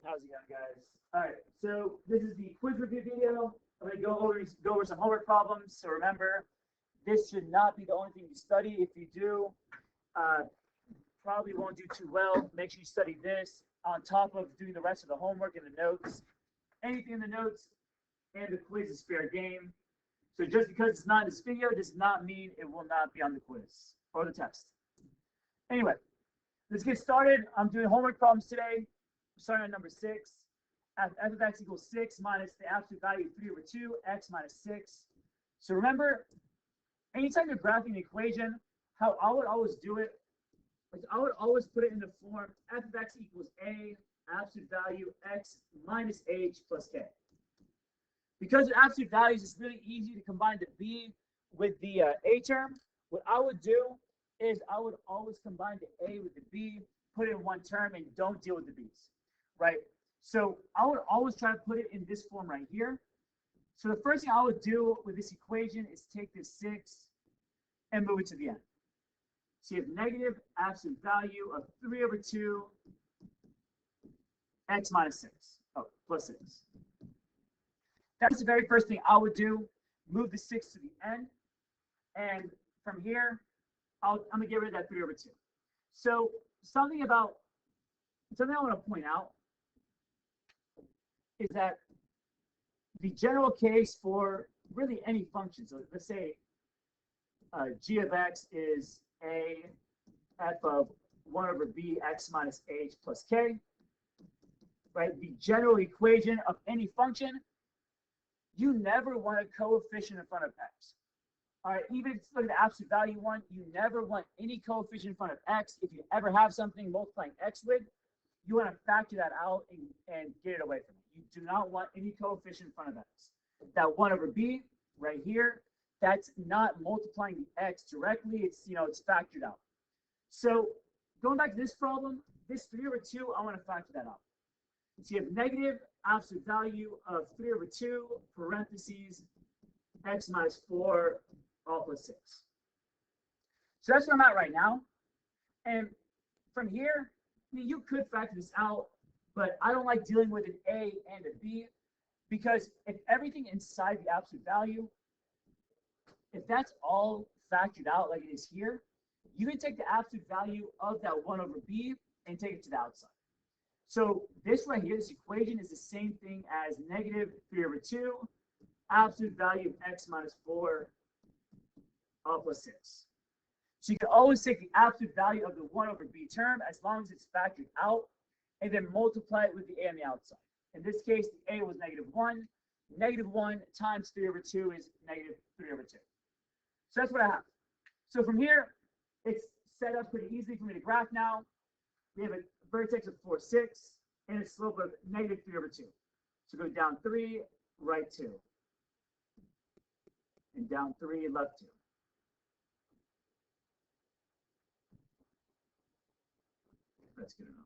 How's it going, guys? All right, so this is the quiz review video. I'm going to go over some homework problems. So remember, this should not be the only thing you study. If you do, uh, probably won't do too well. Make sure you study this on top of doing the rest of the homework and the notes. Anything in the notes and the quiz is fair game. So just because it's not in this video does not mean it will not be on the quiz or the test. Anyway, let's get started. I'm doing homework problems today. Starting on number 6. F of x equals 6 minus the absolute value of 3 over 2, x minus 6. So remember, anytime you're graphing an equation, how I would always do it is I would always put it in the form f of x equals a, absolute value x minus h plus k. Because of absolute values, it's really easy to combine the b with the a term. What I would do is I would always combine the a with the b, put it in one term, and don't deal with the b's, right? So I would always try to put it in this form right here. So the first thing I would do with this equation is take this 6 and move it to the end. So you have negative absolute value of 3 over 2 x minus 6, plus 6. That's the very first thing I would do. Move the 6 to the end. And from here, I'm going to get rid of that 3 over 2. So something I want to point out is that the general case for really any function, so let's say g of x is a f of 1 over b x minus h plus k, right? The general equation of any function, you never want a coefficient in front of x. All right, even if you look at the absolute value one, you never want any coefficient in front of x. If you ever have something multiplying x with, you want to factor that out and get it away from it. You do not want any coefficient in front of x. That 1 over b right here, that's not multiplying the x directly. It's factored out. So going back to this problem, this 3 over 2, I want to factor that out. So you have negative absolute value of 3 over 2, parentheses, x minus 4, all plus 6. So that's where I'm at right now. And from here, I mean, you could factor this out, but I don't like dealing with an a and a b, because if everything inside the absolute value, if that's all factored out like it is here, you can take the absolute value of that 1 over b and take it to the outside. So this right here, this equation is the same thing as negative 3 over 2, absolute value of x minus 4, all plus 6. So you can always take the absolute value of the 1 over b term as long as it's factored out, and then multiply it with the a on the outside. In this case, the a was negative 1. Negative 1 times 3 over 2 is negative 3 over 2. So that's what I have. So from here, it's set up pretty easily for me to graph now. We have a vertex of 4, 6, and a slope of negative 3 over 2. So go down 3, right 2. And down 3, left 2. That's good enough.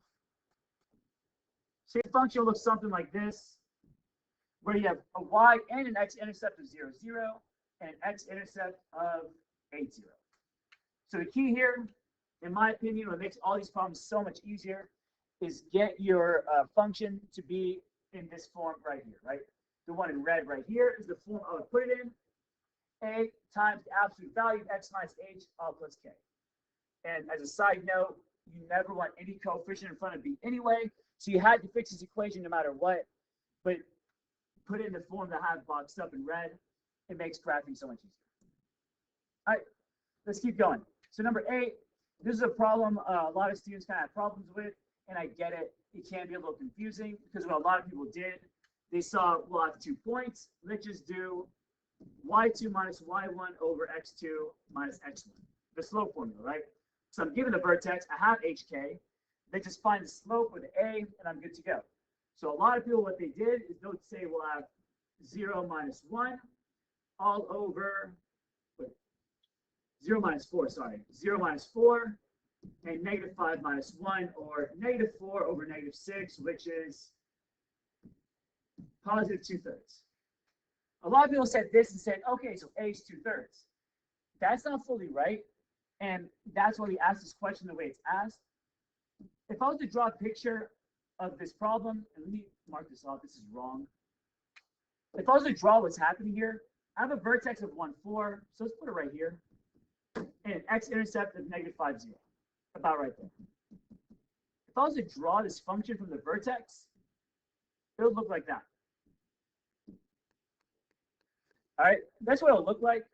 So your function looks something like this, where you have a y and an x-intercept of 0, 0, and an x-intercept of 8, 0. So the key here, in my opinion, what makes all these problems so much easier is get your function to be in this form right here, right? The one in red right here is the form I would put it in. A times the absolute value of x minus h, all plus k. And as a side note, you never want any coefficient in front of b anyway, so you had to fix this equation no matter what, but put it in the form that I have boxed up in red. It makes graphing so much easier. All right, let's keep going. So number 8, this is a problem a lot of students kind of have problems with, and I get it. It can be a little confusing because what a lot of people did, they saw, we'll have 2 points. Let's just do y2 minus y1 over x2 minus x1, the slope formula, right? So I'm given a vertex, I have hk, they just find the slope with the a, and I'm good to go. So a lot of people, what they did is they'll say we'll have 0 minus 1 all over, 0 minus 4, sorry, 0 minus 4, and negative 5 minus 1, or negative 4 over negative 6, which is positive 2/3. A lot of people said this and said, okay, so a is 2/3. That's not fully right. And that's why we asked this question the way it's asked. If I was to draw a picture of this problem, and let me mark this off, this is wrong. If I was to draw what's happening here, I have a vertex of 1, 4, so let's put it right here, and an x-intercept of negative 5, 0, about right there. If I was to draw this function from the vertex, it would look like that. All right, that's what it'll look like.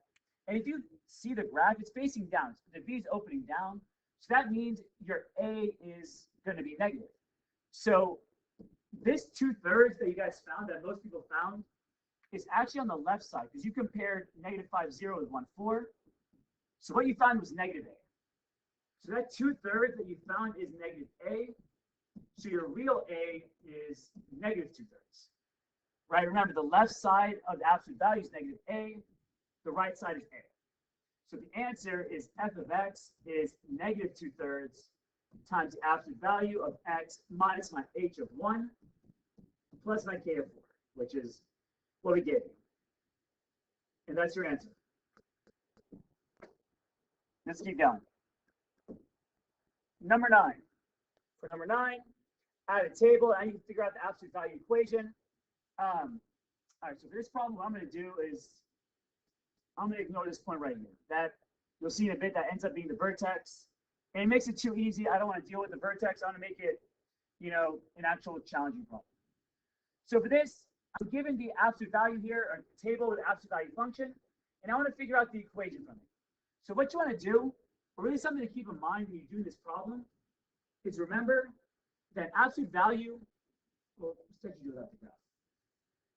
And if you see the graph, it's facing down. The V is opening down. So that means your A is going to be negative. So this 2/3 that you guys found, that most people found, is actually on the left side because you compared negative 5, 0 with 1, 4. So what you found was negative A. So that 2/3 that you found is negative A. So your real A is negative 2/3. Right? Remember, the left side of the absolute value is negative A. The right side is A. So the answer is f of x is negative 2/3 times the absolute value of x minus my h of 1 plus my k of 4, which is what we gave you. And that's your answer. Let's keep going. Number 9. For number 9, add a table. I need to figure out the absolute value equation. All right, so for this problem, what I'm going to do is I'm going to ignore this point right here. That you'll see in a bit that ends up being the vertex. And it makes it too easy. I don't want to deal with the vertex. I want to make it, an actual challenging problem. So for this, I'm given the absolute value here, or the table with the absolute value function, and I want to figure out the equation from it. So what you want to do, or really something to keep in mind when you're doing this problem, is remember that absolute value, well, let's do that.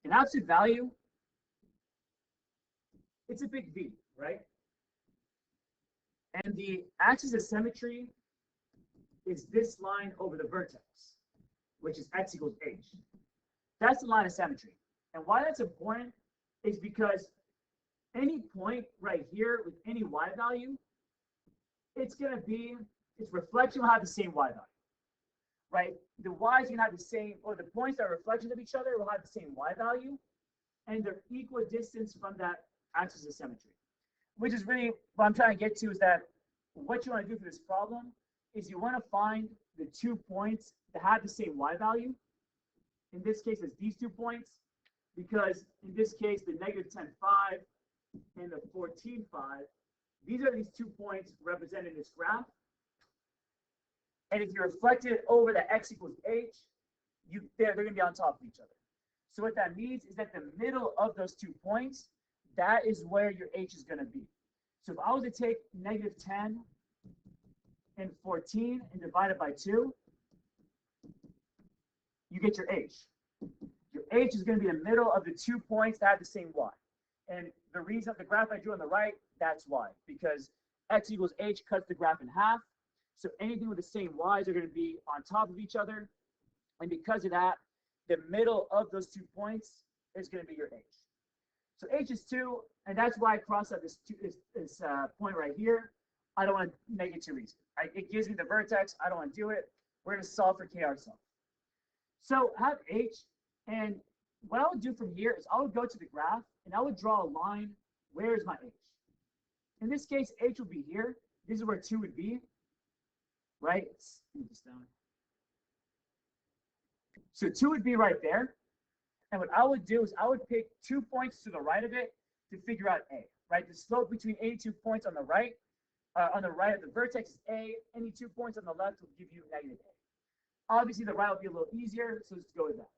An absolute value, it's a big V, right? And the axis of symmetry is this line over the vertex, which is x equals h. That's the line of symmetry. And why that's important is because any point right here with any y value, its reflection will have the same y value, right? The y's going to have the same, or the points that are reflections of each other will have the same y value, and they're equidistant from that axis of symmetry. Which is really what I'm trying to get to, is that what you want to do for this problem is you want to find the 2 points that have the same y value. In this case, it's these 2 points, because in this case, the negative 10, 5 and the 14, 5, these are these 2 points represented in this graph. And if you reflect it over the x equals h, they're going to be on top of each other. So what that means is that the middle of those 2 points, that is where your h is going to be. So if I was to take negative 10 and 14 and divide it by 2, you get your h. Your h is going to be the middle of the 2 points that have the same y. And the reason the graph I drew on the right, that's why. Because x equals h cuts the graph in half. So anything with the same y's are going to be on top of each other. And because of that, the middle of those 2 points is going to be your h. So h is 2, and that's why I crossed out this point right here. I don't want to make it too easy. It gives me the vertex. I don't want to do it. We're going to solve for k ourselves. So I have h, and what I would do from here is I would go to the graph, and I would draw a line. Where is my h? In this case, h would be here. This is where 2 would be, right? Let's move this down. So 2 would be right there. And what I would do is I would pick 2 points to the right of it to figure out a, right? The slope between any 2 points on the right of the vertex is a. Any 2 points on the left will give you negative a. Obviously, the right will be a little easier, so let's go with that.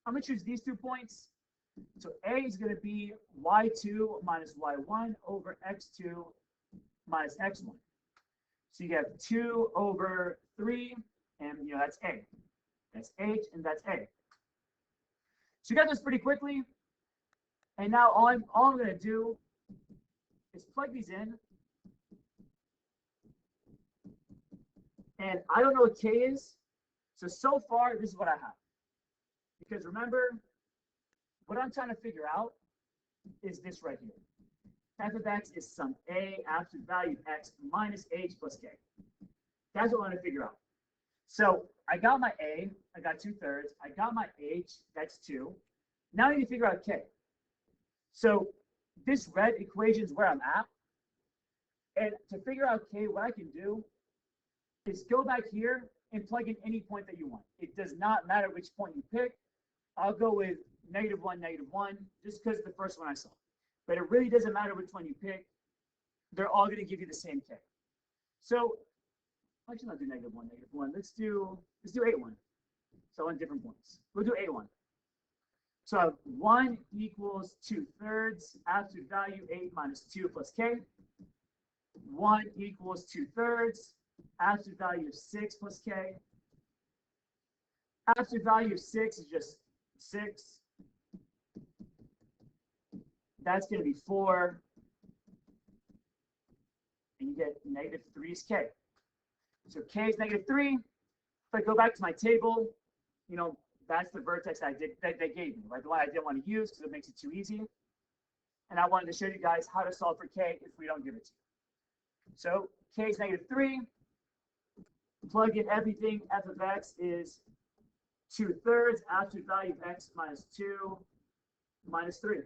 I'm going to choose these 2 points. So a is going to be y2 minus y1 over x2 minus x1. So you have 2 over 3, and that's a. That's h, and that's a. So you got this pretty quickly. And now all I'm going to do is plug these in. And I don't know what k is. So far, this is what I have. Because remember, what I'm trying to figure out is this right here. F of x is sum a absolute value of x minus h plus k. That's what I want to figure out. So I got my a, I got 2/3. I got my h, that's 2. Now I need to figure out k. So this red equation is where I'm at. And to figure out k, what I can do is go back here and plug in any point that you want. It does not matter which point you pick. I'll go with -1, -1, just because the first one I saw. But it really doesn't matter which one you pick. They're all going to give you the same K. So actually, not do -1, -1. Let's do A1. So on different points. We'll do A1. So 1 equals 2/3, absolute value 8 minus 2 plus K. 1 equals 2/3, absolute value of 6 plus K. Absolute value of 6 is just 6. That's going to be 4. And you get -3 is K. So K is -3. If I go back to my table, that's the vertex that they gave me, right? The one I didn't want to use because it makes it too easy. And I wanted to show you guys how to solve for K if we don't give it to you. So K is -3. Plug in everything. F of X is 2/3, absolute value of X minus 2 minus 3.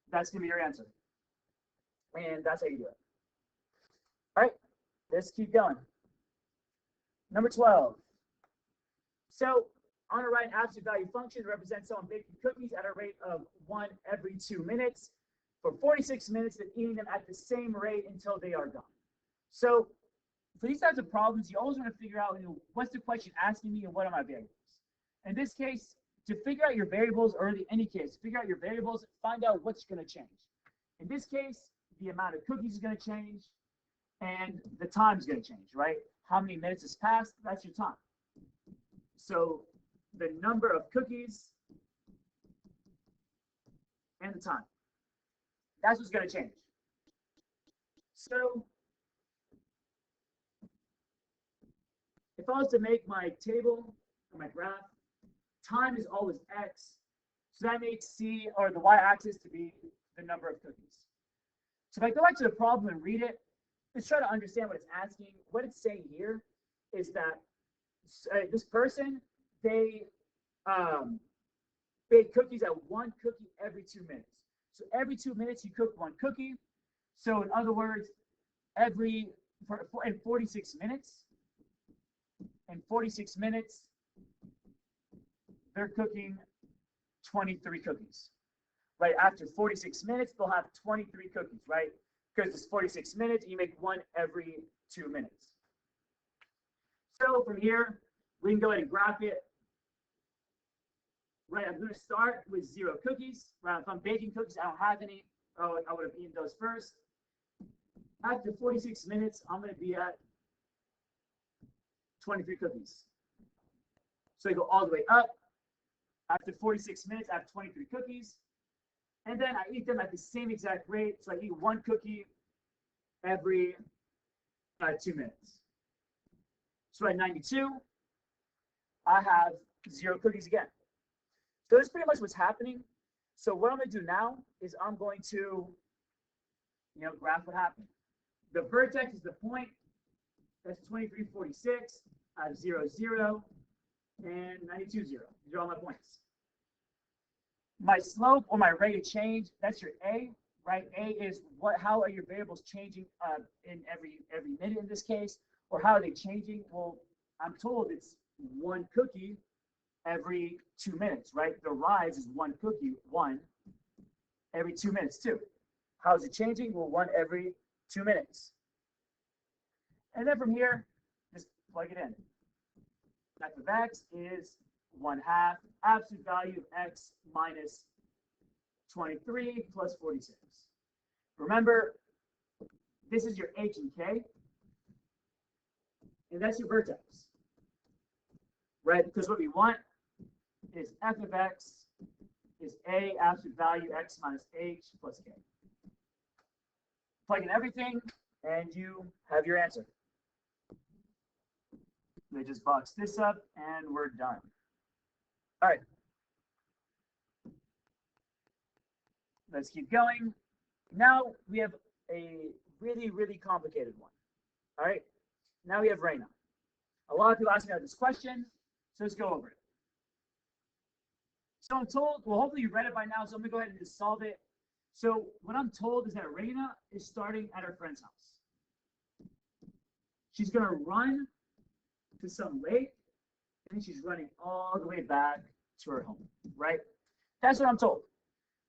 That's going to be your answer. And that's how you do it. All right, let's keep going. Number 12. So on the right, an absolute value function represents someone baking cookies at a rate of 1 every 2 minutes for 46 minutes and eating them at the same rate until they are done. So for these types of problems, you always want to figure out, what's the question asking me and what are my variables? In this case, to figure out your variables, or in any case, figure out your variables, find out what's going to change. In this case, the amount of cookies is going to change and the time is going to change, right? How many minutes has passed, that's your time. So the number of cookies and the time, that's what's going to change. So if I was to make my table or my graph, time is always X. So that makes C, or the Y-axis, to be the number of cookies. So if I go back to the problem and read it, let's try to understand what it's asking. What it's saying here is that this person, they bake cookies at 1 cookie every 2 minutes. So every 2 minutes, you cook 1 cookie. So in other words, in 46 minutes, they're cooking 23 cookies. Right after 46 minutes, they'll have 23 cookies, right? Because it's 46 minutes, and you make 1 every 2 minutes. So from here, we can go ahead and graph it. Right, I'm going to start with 0 cookies. Right, if I'm baking cookies, I don't have any. Oh, I would have eaten those first. After 46 minutes, I'm going to be at 23 cookies. So I go all the way up. After 46 minutes, I have 23 cookies. And then I eat them at the same exact rate. So I eat 1 cookie every 2 minutes. So at 92, I have 0 cookies again. So that's pretty much what's happening. So what I'm going to do now is I'm going to, graph what happened. The vertex is the point. That's 2346. I have 0, 0, and 92, 0. These are all my points. My slope, or my rate of change, that's your A, right? A is how are your variables changing in every minute in this case, or how are they changing? Well, I'm told it's 1 cookie every 2 minutes, right? The rise is 1 cookie, 1 every 2 minutes too. How is it changing? Well, 1 every 2 minutes. And then from here, just plug it in. F of X is 1/2 absolute value of X minus 23 plus 46. Remember, this is your H and K, and that's your vertex, right? Because what we want is F of X is A absolute value X minus H plus K. Plug in everything, and you have your answer. They just box this up, and we're done. All right. Let's keep going. Now we have a really, really complicated one. All right. Now we have Reina. A lot of people ask me about this question, so let's go over it. So I'm told, well, hopefully you read it by now, so I'm going to go ahead and just solve it. So what I'm told is that Reina is starting at her friend's house. she's going to run to some lake, and then she's running all the way back to her home, right? That's what I'm told.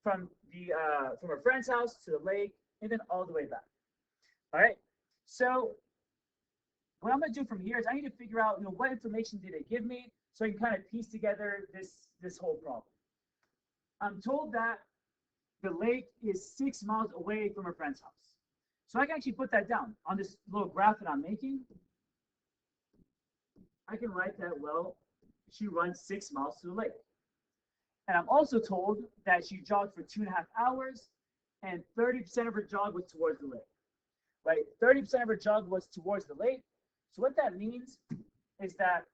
From her friend's house to the lake, and then all the way back. All right. So what I'm going to do from here is I need to figure out, what information did they give me, so I can kind of piece together this whole problem. I'm told that the lake is 6 miles away from her friend's house. So I can actually put that down on this little graph that I'm making. I can write that, well, she runs 6 miles to the lake. And I'm also told that she jogged for 2.5 hours, and 30% of her jog was towards the lake, right? 30% of her jog was towards the lake. So what that means is that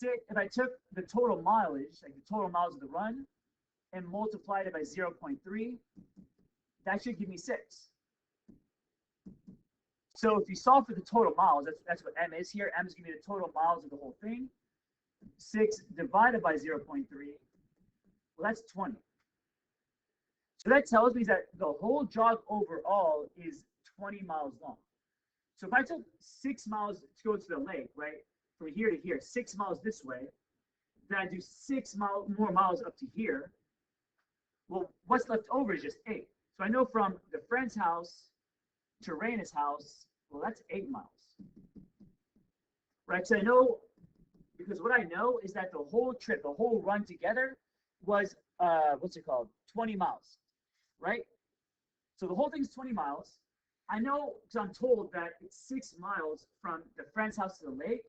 if I took the total mileage, like the total miles of the run, and multiplied it by 0.3, that should give me 6. So if you solve for the total miles, that's what M is here. M is going to be the total miles of the whole thing. 6 divided by 0.3, well, that's 20. So that tells me that the whole jog overall is 20 miles long. So if I took 6 miles to go to the lake, right, from here to here, 6 miles this way, then I do 6 more miles up to here, well, what's left over is just 8. So I know from the friend's house to Raina's house, well, that's 8 miles. Right, so I know, because what I know is that the whole trip, the whole run together was, 20 miles, right? So the whole thing is 20 miles. I know, because I'm told that it's 6 miles from the friend's house to the lake,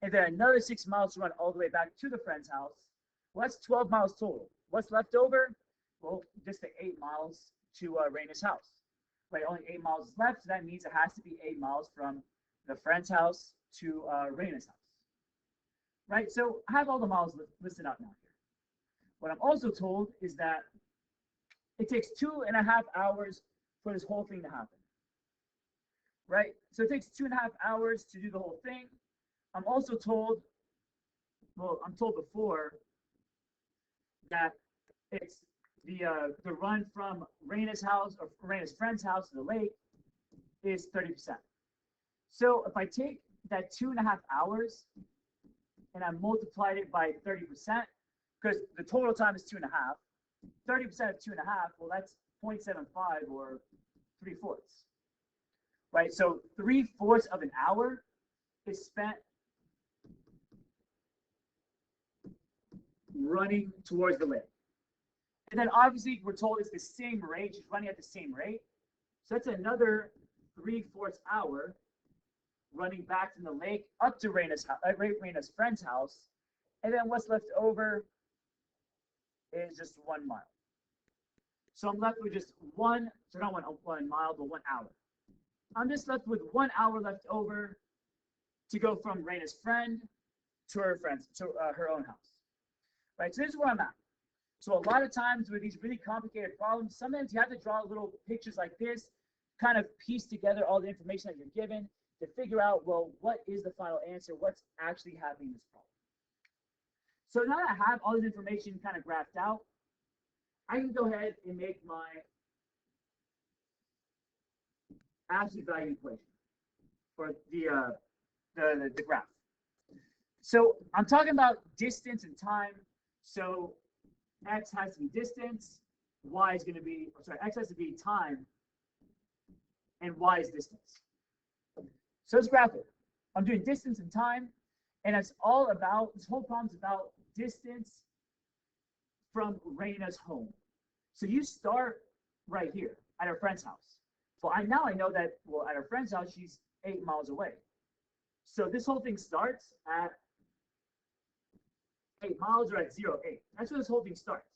and then another 6 miles to run all the way back to the friend's house. Well, that's 12 miles total. What's left over? Well, just the 8 miles to Raina's house. Right, only 8 miles is left, so that means it has to be 8 miles from the friend's house to Raina's house. Right, so I have all the miles listed out now here. What I'm also told is that it takes 2.5 hours for this whole thing to happen. Right, so it takes 2.5 hours to do the whole thing. I'm also told, well, I'm told before that it's the run from Raina's house or Raina's friend's house to the lake is 30%. So if I take that 2.5 hours and I multiplied it by 30%, because the total time is 2.5, 30% of 2.5, well, that's 0.75 or 3/4. Right, so 3/4 of an hour is spent running towards the lake. And then obviously we're told it's the same rate, she's running at the same rate. So that's another 3/4 hour running back from the lake up to Raina's friend's house. And then what's left over is just 1 mile. So I'm left with just one, so not 1 mile, but 1 hour. I'm just left with 1 hour left over to go from Raina's friend to her own house. Right, so this is where I'm at. So a lot of times with these really complicated problems, sometimes you have to draw little pictures like this, kind of piece together all the information that you're given to figure out, well, what is the final answer? What's actually happening in this problem? So now that I have all this information kind of graphed out, I can go ahead and make my absolute value equation for the graph. So I'm talking about distance and time. So x has to be distance, y is going to be, x has to be time, and y is distance. So let's graph it. I'm doing distance and time, and it's all about, this whole problem's about distance from Raina's home. So you start right here at her friend's house. Well, now I know that, well, at her friend's house, she's 8 miles away. So this whole thing starts at 8 miles or at 0.8. That's where this whole thing starts.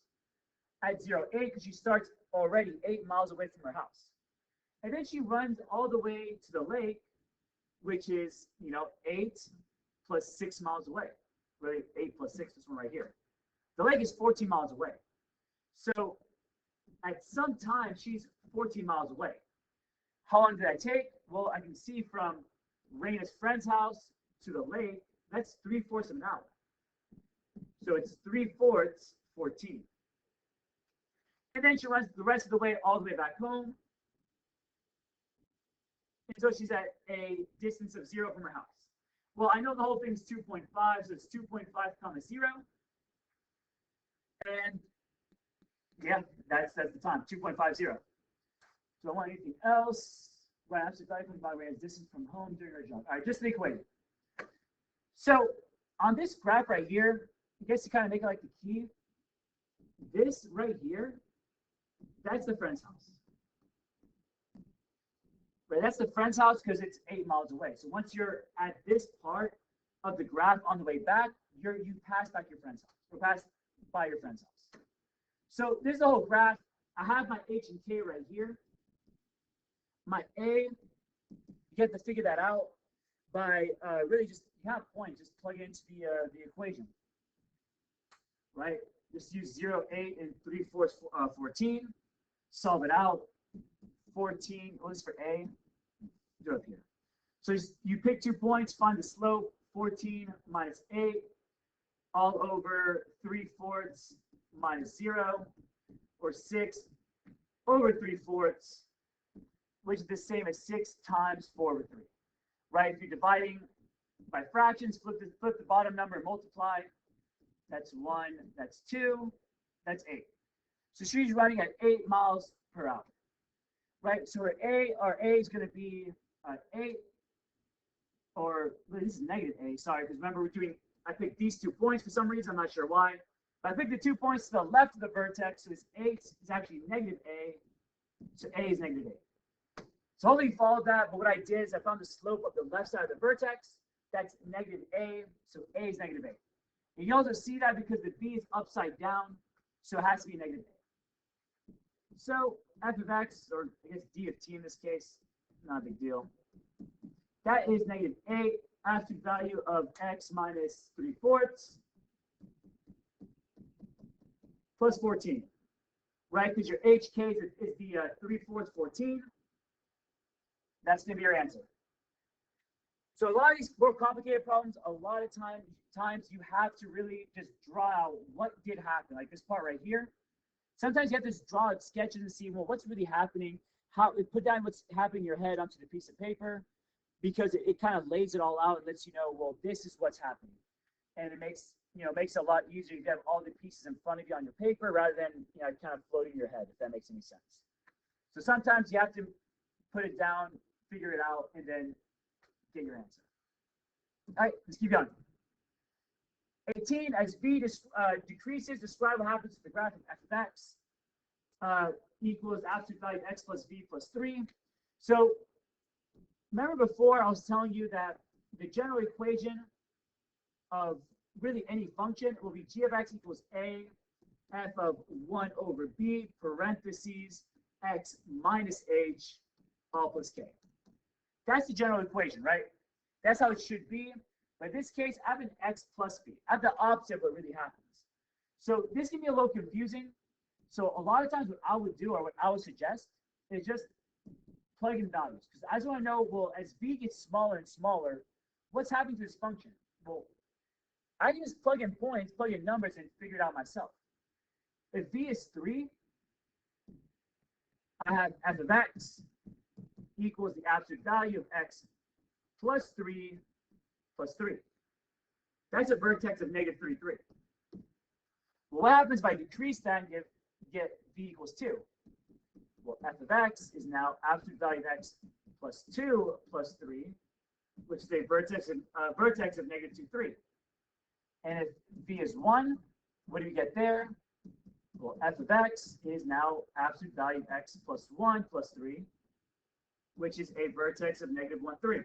At 0.8, because she starts already 8 miles away from her house. And then she runs all the way to the lake, which is, 8 plus 6 miles away. Really, 8 plus 6, this one right here. The lake is 14 miles away. So at some time, she's 14 miles away. How long did that take? Well, I can see from Raina's friend's house to the lake, that's 3/4 of an hour. So it's 3/4, 14. And then she runs the rest of the way all the way back home. so she's at a distance of 0 from her house. Well, I know the whole thing's 2.5, so it's 2.5 comma 0. And yeah, that's the time, 2.50. Do I want anything else? Right, absolute value by way as distance from home during her jog. All right, just the equation. So on this graph right here, I guess to kind of make it like the key, this right here, that's the friend's house. Right, that's the friend's house because it's 8 miles away. So once you're at this part of the graph on the way back, you pass back your friend's house, or pass by your friend's house. So this is the whole graph. I have my H and K right here. My A, you get to figure that out by really just, you have points, just plug it into the equation, right? Just use 0, 8, and 3/4, 14. Solve it out. 14, well, this is for A, do it up here. So you pick 2 points, find the slope, 14 minus 8, all over 3/4 minus 0, or 6 over 3/4, which is the same as 6 times 4/3, right? If you're dividing by fractions, flip the bottom number and multiply. That's 1, that's 2, that's 8. So she's running at 8 miles per hour, right? So our A is going to be 8, or well, this is negative A, sorry, because remember I picked these 2 points for some reason, I'm not sure why. But I picked the 2 points to the left of the vertex, so this 8 is actually negative A, so A is negative 8. So hopefully you followed that, but what I did is I found the slope of the left side of the vertex, that's negative A, so A is negative 8. And you also see that because the B is upside down, so it has to be negative A. So f of x, or I guess d of t in this case, not a big deal. That is negative 8, absolute value of x minus 3/4 plus 14, right? Because your hk is the 3/4 14. That's going to be your answer. So a lot of these more complicated problems, a lot of times you have to really just draw out what did happen, like this part right here. Sometimes you have to just draw out sketches and see, well, what's really happening, put down what's happening in your head onto the piece of paper, because it kind of lays it all out and lets you know, well, this is what's happening. And it makes it a lot easier to have all the pieces in front of you on your paper rather than kind of floating in your head, if that makes any sense. So sometimes you have to put it down, figure it out, and then get your answer. All right, let's keep going. 18, as v decreases, describe what happens to the graph of f of x equals absolute value of x plus v plus 3. So remember before I was telling you that the general equation of really any function will be g of x equals a f of 1 over b parentheses x minus h all plus k. That's the general equation, right? That's how it should be. But in this case, I have an x plus b. I have the opposite of what really happens. So this can be a little confusing. So a lot of times what I would do, or what I would suggest, is just plug in values. Because I just want to know, well, as v gets smaller and smaller, what's happening to this function? Well, I can just plug in points, plug in numbers, and figure it out myself. If v is 3, I have f of x equals the absolute value of x plus 3 plus 3. That's a vertex of negative 3, 3. Well, what happens if I decrease that and get v equals 2? Well, f of x is now absolute value of x plus 2 plus 3, which is a vertex of negative 2, 3. And if v is 1, what do we get there? Well, f of x is now absolute value of x plus 1 plus 3, which is a vertex of negative 1, 3.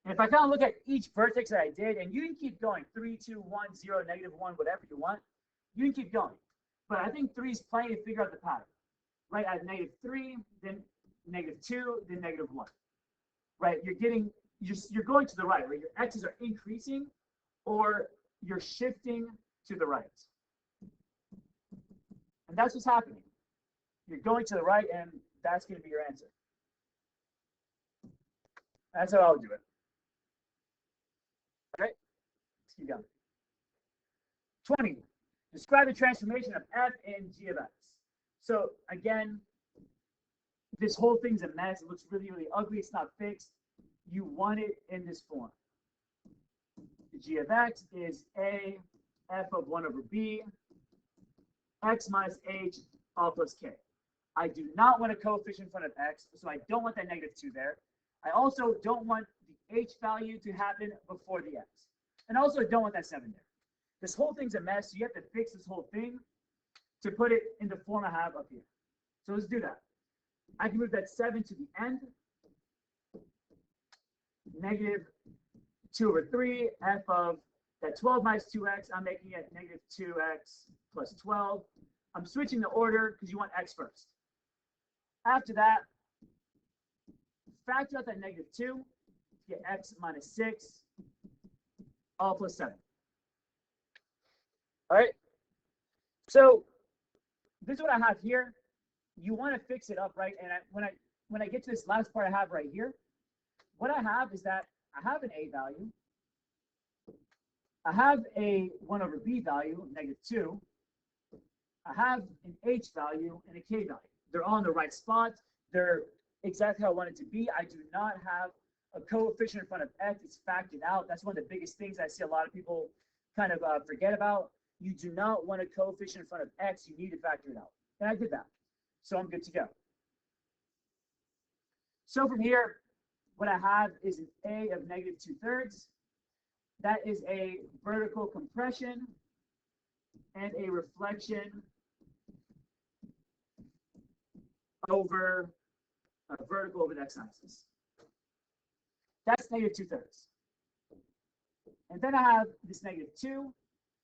And if I kind of look at each vertex that I did, and you can keep going, 3, 2, 1, 0, negative 1, whatever you want, you can keep going. But I think 3 is plenty to figure out the pattern. Right, I have negative 3, then negative 2, then negative 1. Right, you're going to the right, right? Your x's are increasing, or you're shifting to the right. And that's what's happening. You're going to the right, and that's going to be your answer. That's how I would do it. All right, let's keep going. 20. Describe the transformation of f and g of x. So again, this whole thing's a mess. It looks really, really ugly. It's not fixed. You want it in this form. The g of x is a f of 1 over b, x minus h, all plus k. I do not want a coefficient in front of x, so I don't want that -2 there. I also don't want the h value to happen before the x. And also don't want that 7 there. This whole thing's a mess, so you have to fix this whole thing to put it in the form I have up here. So let's do that. I can move that 7 to the end. -2/3 f of that 12 minus 2x. I'm making it -2x plus 12. I'm switching the order because you want x first. After that, factor out that -2 to get x minus 6, all plus 7. All right. So this is what I have here. You want to fix it up, right? And when I get to this last part I have right here, what I have is that I have an a value. I have a 1 over b value, -2. I have an h value and a k value. They're all in the right spot. They're exactly how I want it to be. I do not have a coefficient in front of x. It's factored out. That's one of the biggest things I see a lot of people kind of forget about. You do not want a coefficient in front of x. You need to factor it out. And I did that. So I'm good to go. So from here, what I have is an a of -2/3. That is a vertical compression and a reflection over vertical over the x-axis. That's -2/3. And then I have this -2.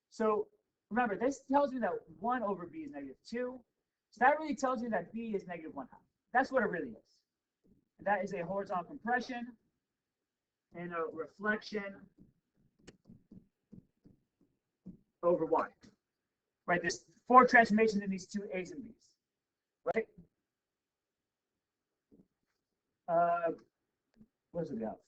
So remember, this tells me that 1 over b is -2. So that really tells me that b is -1/2. That's what it really is. And that is a horizontal compression and a reflection over y. Right? There's 4 transformations in these 2 a's and b's. Right? What does it have?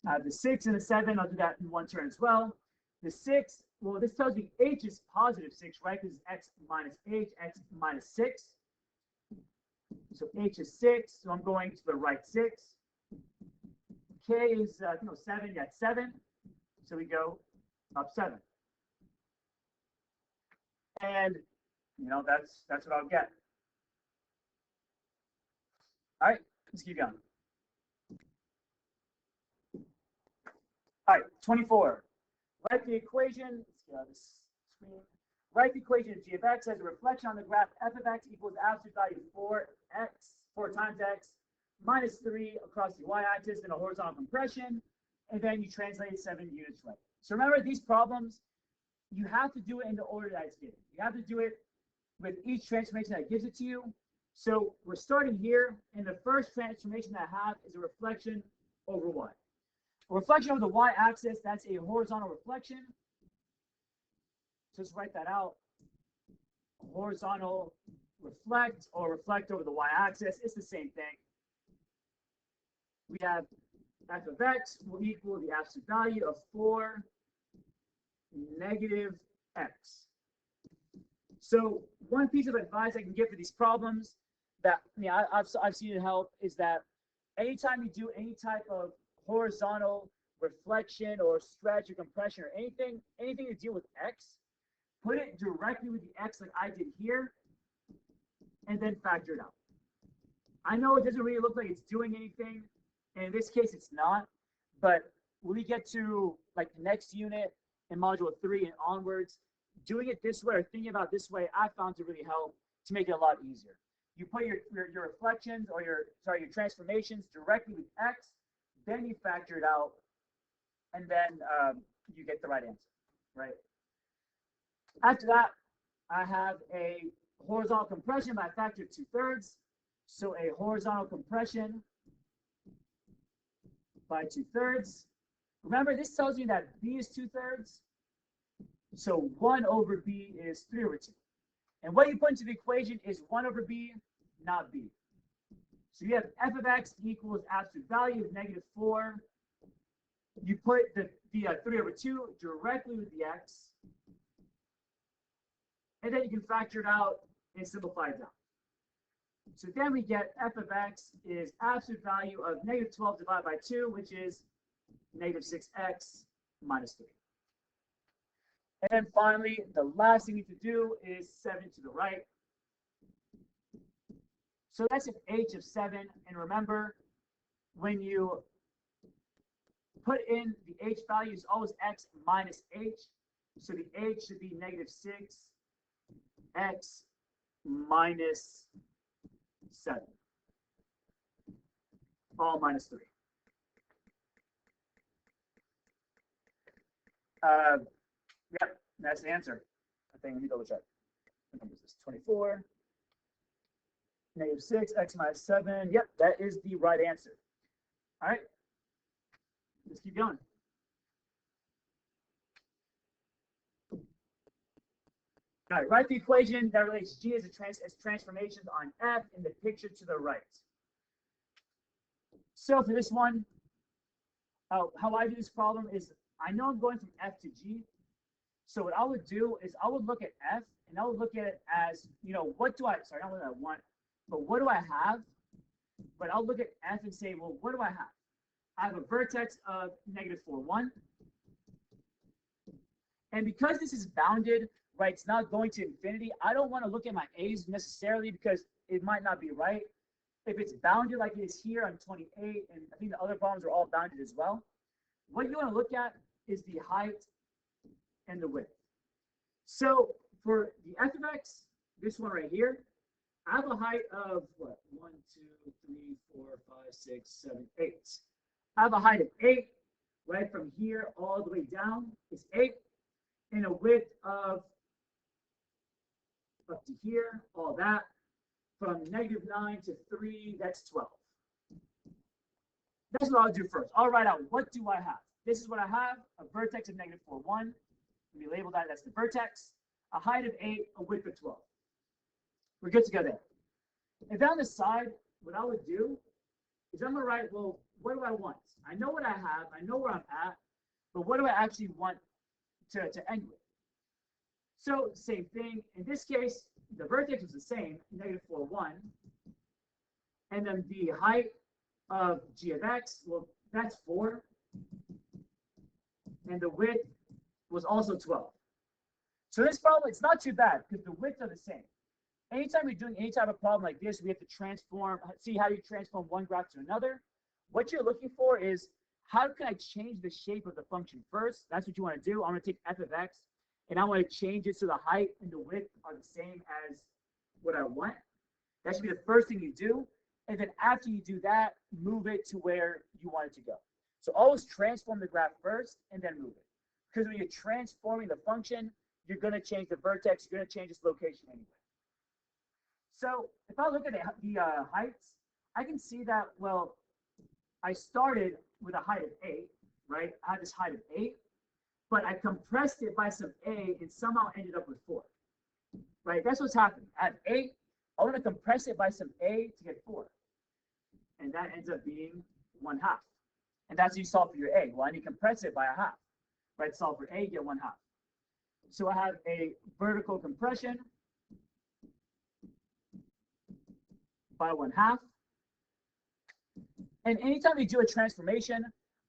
I have the 6 and the 7. I'll do that in one turn as well. The 6, well, this tells me h is +6, right? Because it's x minus h, x minus 6. So h is 6, so I'm going to the right 6. K is 7, yeah, 7. So we go up 7. And that's what I'll get. All right, let's keep going. All right, 24. Write the equation. Let's get out of this screen. Write the equation of g of x as a reflection on the graph f of x equals absolute value 4 times x minus 3 across the y-axis in a horizontal compression, and then you translate it 7 units right. So remember, these problems, you have to do it in the order that it's given. You have to do it with each transformation that gives it to you. So we're starting here, and the first transformation that I have is a reflection over y. A reflection over the y-axis, that's a horizontal reflection. Just write that out. Horizontal reflect or reflect over the y-axis. It's the same thing. We have f of x will equal the absolute value of 4 negative x. So one piece of advice I can give for these problems that I've seen it help is that anytime you do any type of horizontal reflection or stretch or compression or anything to deal with x, put it directly with the x like I did here, and then factor it out. I know it doesn't really look like it's doing anything, and in this case it's not, but when we get to like the next unit in module 3 and onwards, doing it this way or thinking about it this way, I found to really help to make it a lot easier. You put your reflections or your transformations directly with x, then you factor it out, and then you get the right answer, right? After that, I have a horizontal compression by a factor of 2/3. So a horizontal compression by 2/3. Remember, this tells you that b is 2/3. So 1 over b is 3 over 2. And what you put into the equation is 1 over b, not b. So you have f of x equals absolute value of -4. You put the 3 over 2 directly with the x. And then you can factor it out and simplify it down. So then we get f of x is absolute value of negative 12 divided by 2, which is negative 6x minus 3. And then finally, the last thing we need to do is 7 to the right. So that's an h of 7. And remember, when you put in the h value is always x minus h. So the h should be negative 6x minus 7, all minus 3. Yep, that's the answer. I think, let me double check. What number is this? 24. Negative 6, x minus 7. Yep, that is the right answer. All right, let's keep going. All right, write the equation that relates g as transformations on f in the picture to the right. So for this one, how I do this problem is I know I'm going from f to g. So what I would do is I would look at f and I would look at it as, you know, what do I, sorry, not what I want, but what do I have? But I'll look at f and say, well, what do I have? I have a vertex of negative 4, 1. And because this is bounded, right, it's not going to infinity, I don't want to look at my a's necessarily because it might not be right. If it's bounded like it is here on 28, and I think the other problems are all bounded as well, what you want to look at is the height and the width. So for the f of x, this one right here, I have a height of what? 1, 2, 3, 4, 5, 6, 7, 8. I have a height of 8, right from here all the way down is 8, and a width of up to here, all that. From negative 9 to 3, that's 12. That's what I'll do first. I'll write out, what do I have? This is what I have, a vertex of negative 4, 1. Let me label that, that's the vertex. A height of 8, a width of 12. We're good to go there. And down the side, what I would do is I'm going to write, well, what do I want? I know what I have, I know where I'm at, but what do I actually want to end with? So same thing. In this case, the vertex was the same, negative 4, 1. And then the height of g of x, well, that's 4. And the width was also 12. So this problem, it's not too bad because the widths are the same. Anytime you're doing any type of problem like this, we have to transform, see how you transform one graph to another. What you're looking for is, how can I change the shape of the function first? That's what you want to do. I'm going to take f of x, and I want to change it so the height and the width are the same as what I want. That should be the first thing you do. And then after you do that, move it to where you want it to go. So always transform the graph first and then move it. Because when you're transforming the function, you're going to change the vertex, you're going to change its location anyway. So if I look at the heights, I can see that, well, I started with a height of 8, right? I had this height of 8, but I compressed it by some a and somehow ended up with 4, right? That's what's happening. I have 8, I want to compress it by some a to get 4. And that ends up being 1/2. And that's how you solve for your a. Well, I need to compress it by a half, right? Solve for a, get 1/2. So I have a vertical compression by 1/2. And anytime you do a transformation,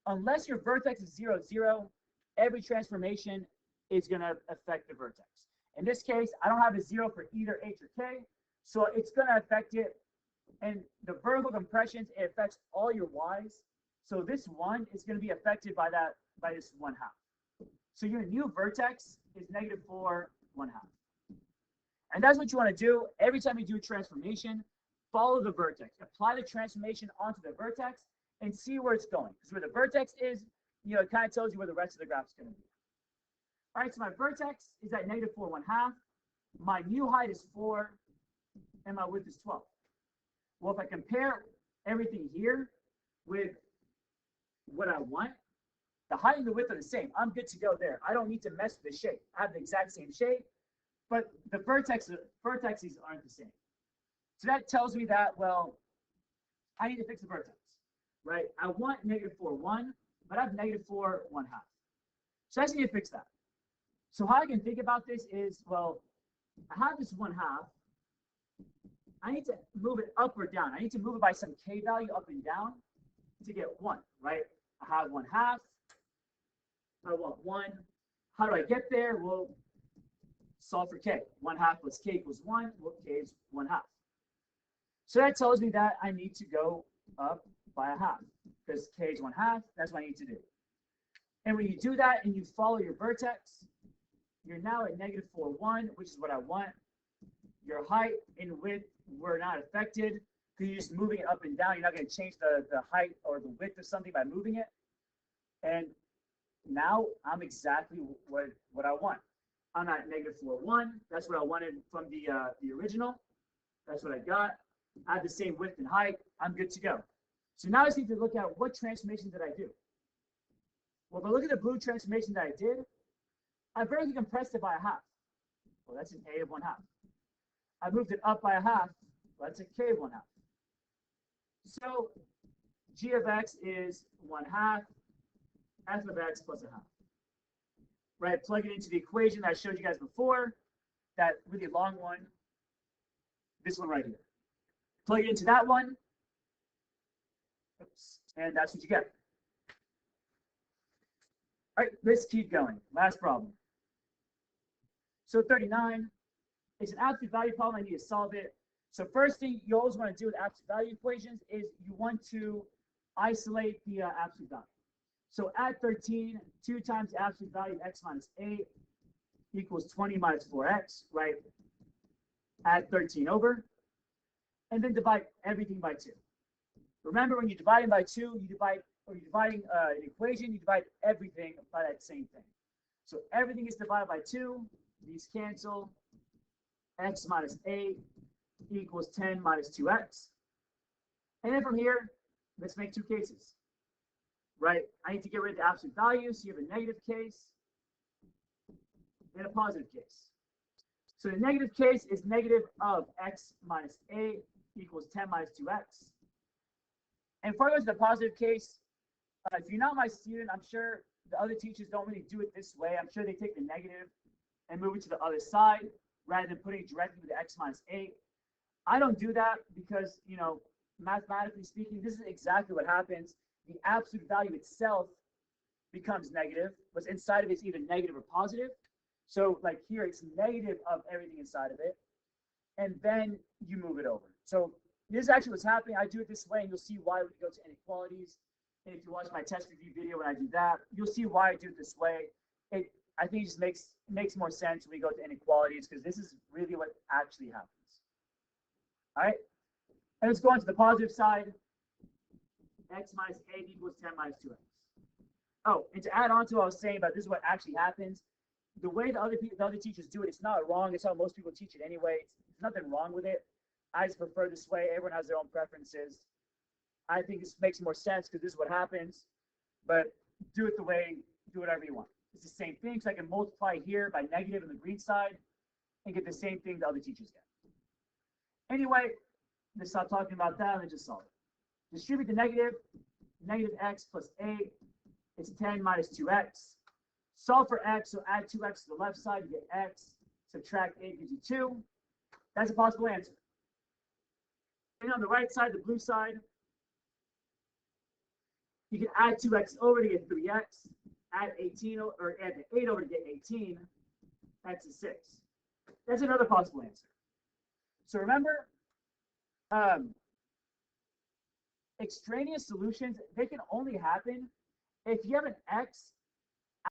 unless your vertex is 0, 0, every transformation is going to affect the vertex. In this case, I don't have a 0 for either h or k, so it's going to affect it. And the vertical compressions, it affects all your y's. So this one is going to be affected by that, by this 1/2. So your new vertex is negative 4, 1/2. And that's what you want to do every time you do a transformation. Follow the vertex, apply the transformation onto the vertex, and see where it's going. Because where the vertex is, you know, it kind of tells you where the rest of the graph is going to be. All right, so my vertex is at negative 4, 1/2. My new height is 4, and my width is 12. Well, if I compare everything here with what I want, the height and the width are the same. I'm good to go there. I don't need to mess with the shape. I have the exact same shape, but the vertexes aren't the same. So that tells me that, well, I need to fix the vertex, right? I want negative 4, 1, but I have negative 4, 1/2. So I just need to fix that. So how I can think about this is, well, I have this 1/2, I need to move it up or down. I need to move it by some k value up and down to get 1, right? I have 1/2. I want 1. How do I get there? Well, solve for k. 1/2 plus k equals 1. Well, k is 1/2. So that tells me that I need to go up by 1/2 because k is 1/2. That's what I need to do. And when you do that and you follow your vertex, you're now at -4, 1, which is what I want. Your height and width were not affected because you're just moving it up and down. You're not going to change the height or the width of something by moving it. And now I'm exactly what I want. I'm at -4, 1. That's what I wanted from the original. That's what I got. I have the same width and height. I'm good to go. So now I just need to look at what transformation did I do. Well, if I look at the blue transformation that I did, I barely compressed it by 1/2. Well, that's an a of 1/2. I moved it up by 1/2. Well, that's a k of 1/2. So g of x is 1/2 f of x plus 1/2. Right, plug it into the equation that I showed you guys before, that really long one, this one right here. Plug it into that one, oops, and that's what you get. All right, let's keep going. Last problem. So 39, it's an absolute value problem. I need to solve it. So first thing you always want to do with absolute value equations is you want to isolate the absolute value. So at 13, 2 times the absolute value of x minus 8 equals 20 minus 4x, right? Add 13 over, and then divide everything by 2. Remember, when you're dividing by 2, you divide, or you're dividing an equation, you divide everything by that same thing. So everything is divided by 2. These cancel. X minus 8 equals 10 minus 2x. And then from here, let's make 2 cases. Right? I need to get rid of the absolute value, so you have a negative case and a positive case. So the negative case is negative of x minus 8 equals 10 minus 2x. And before I go to the positive case, if you're not my student, I'm sure the other teachers don't really do it this way. I'm sure they take the negative and move it to the other side rather than putting it directly with the x minus 8. I don't do that because, you know, mathematically speaking, this is exactly what happens. The absolute value itself becomes negative. What's inside of it is either negative or positive. So like here, it's negative of everything inside of it. And then you move it over. So this is actually what's happening. I do it this way, and you'll see why when you go to inequalities. And if you watch my test review video when I do that, you'll see why I do it this way. I think it just makes more sense when we go to inequalities, because this is really what actually happens. All right? And let's go on to the positive side. X minus 8 equals 10 minus 2x. Oh, and to add on to what I was saying about this is what actually happens, the way the other teachers do it, it's not wrong. It's how most people teach it anyway. There's nothing wrong with it. I just prefer this way. Everyone has their own preferences. I think this makes more sense because this is what happens. But do it do whatever you want. It's the same thing, so I can multiply here by negative on the green side and get the same thing the other teachers get. Anyway, let's stop talking about that and just solve it. Distribute the negative x plus 8 is 10 minus 2x. Solve for x, so add 2x to the left side, you get x. Subtract 8 gives you 2. That's a possible answer. And on the right side, the blue side, you can add 2x over to get 3x. Add 18 or add the 8 over to get 18. That's a 6. That's another possible answer. So remember, extraneous solutions, they can only happen if you have an x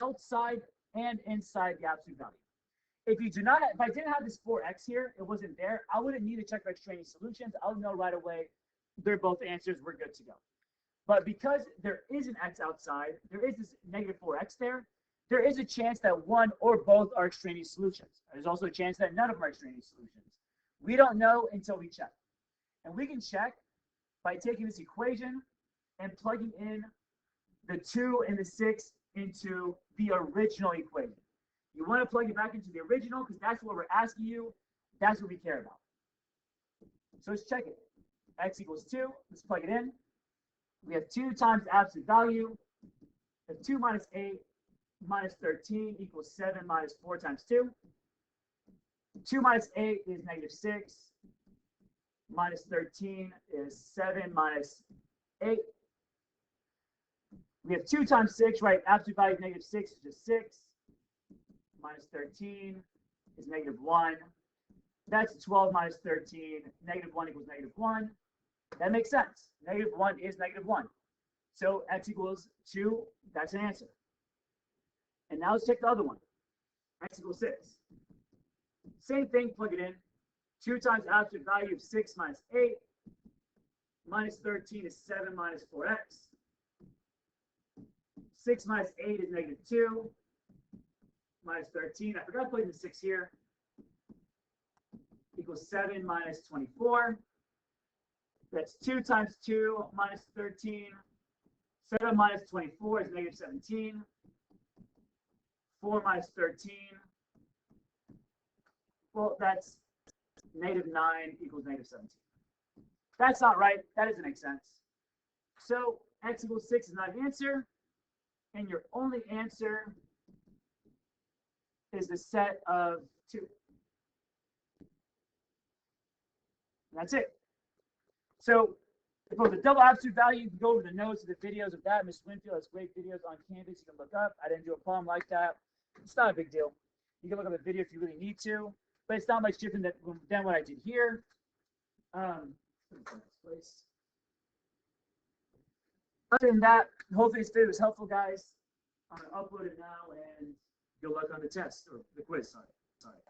outside and inside the absolute value. If you do not, if I didn't have this 4x here, it wasn't there, I wouldn't need to check for extraneous solutions. I'll know right away they're both answers, we're good to go. But because there is an x outside, there is this negative 4x there, there is a chance that one or both are extraneous solutions. There's also a chance that none of them are extraneous solutions. We don't know until we check. And we can check by taking this equation and plugging in the 2 and the 6 into the original equation. You want to plug it back into the original because that's what we're asking you. That's what we care about. So let's check it. X equals 2. Let's plug it in. We have 2 times the absolute value. We have 2 minus 8 minus 13 equals 7 minus 4 times 2. 2 minus 8 is negative 6. minus 13 is 7 minus 8. We have 2 times 6, right? Absolute value of negative 6 is just 6. Minus 13 is negative 1. That's 12 minus 13. Negative 1 equals negative 1. That makes sense. Negative 1 is negative 1. So x equals 2. That's an answer. And now let's check the other one. X equals 6. Same thing, plug it in. 2 times absolute value of 6 minus 8. Minus 13 is 7 minus 4x. 6 minus 8 is negative 2. Minus 13. I forgot to put in the 6 here. Equals 7 minus 24. That's 2 times 2 minus 13. 7 minus 24 is negative 17. 4 minus 13. Well, that's negative 9 equals negative 17. That's not right. That doesn't make sense. So x equals 6 is not an answer. And your only answer is the set of 2. And that's it. So if it was a double absolute value, you can go over the notes of the videos of that. Ms. Winfield has great videos on Canvas you can look up. I didn't do a problem like that. It's not a big deal. You can look up the video if you really need to, but it's not much different than what I did here. Other than that, hopefully this video was helpful, guys. I'm going to upload it now, and good luck on the test, or the quiz, sorry.